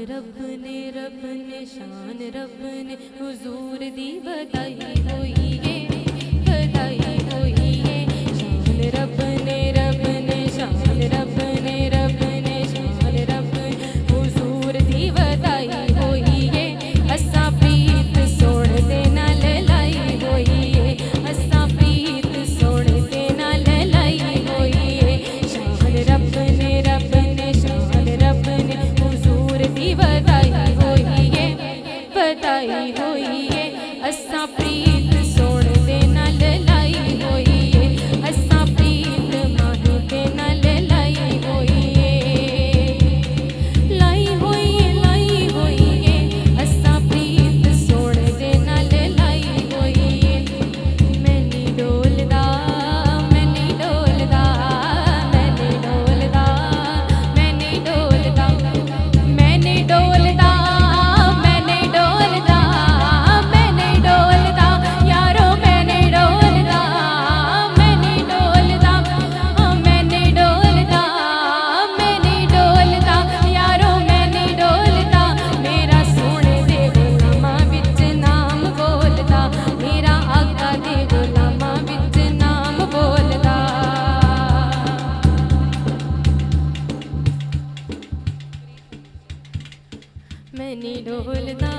रब ने शान रब ने हुजूर दी बधाई होई है, बधाई होई है। शान रब ने शान रब ने शान रब हुजूर दी बधाई होई है। असा प्रीत सोड़ दे नाल लाई होई है, असा प्रीत सोड़ दे नाल लाई होई है। शान रब ने शान रब ने हुजूर दी बधाई होई है, बधाई होई है। असा प्रीत सोड़ दे नाल लाई होई है, असा प्रीत माही दे नाल लाई होई है, लाई होई है, लाई होई है। असा प्रीत सोड़ दे नाल लाई होई है। मैं नहीं डोलदा, मैं नहीं डोलदा, मैं नहीं डोलदा, मैं नहीं डोलदा, मैं नहीं डोलदा, मैं नहीं डोलदा, मैं नहीं डोलदा यारो, मैं नहीं डोलदा, मैं नहीं डोलदा, मैं नहीं डोलदा, मैं नहीं डोलदा यारो, मैं नहीं डोलदा। मेरा सोने दे गुलामां विच नाम बोलदा, मेरा आका दे गुलामां विच नाम बोलदा। मैं नहीं डोलदा,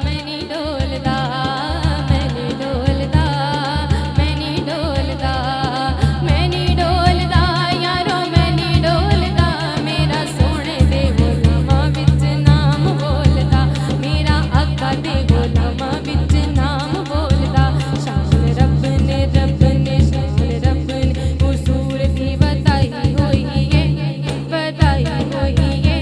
मैं नहीं डोलदा, मैं नहीं डोलदा, मैं नहीं डोलदा, मैं नहीं डोलदा यारो, मैं नहीं डोलदा। मेरा सोने दे गुलामां विच नाम बोलदा, मेरा आका दे गुलामां विच नाम बोलदा। शान रब ने शान रब ने हुजूर दी बधाई होई है, बधाई होई है,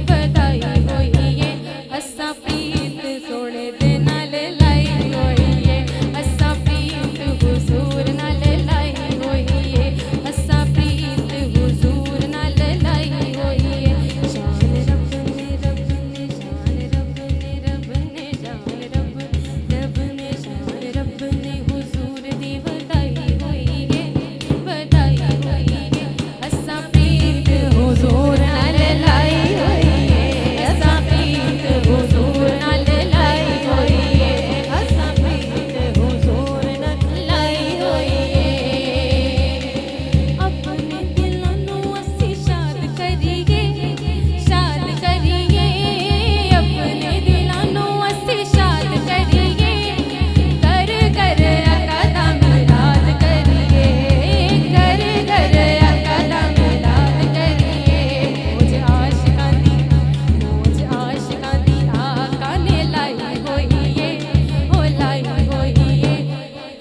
बधाई होई है। असा प्रीत सोने दे नाल लाई होई है, असा प्रीत हुजूर नाल लाई होई है, असा प्रीत हुजूर नाल लाई होई है। शान रब ने शान रब ने शान रब ने शान रब ने हुजूर दी बधाई होई है, बधाई होई है। असा प्रीत हुजूर नाल लाई होई है, असा प्रीत हुजूर नाल लाई होई है, असा प्रीत हुजूर नाल लाई होई है। अपने दिलों नूं असी शाद करिए, शाद करिए, अपने दिलों नूं असी शाद करिए। घर घर आका दा मिलाद करिए, घर घर आका दा मिलाद करिए। मौज आशिकां दी आका ने लाई होई है, ओ लाई होई है,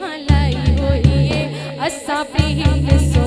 हाँ लाई होई है। असा प्रीत सो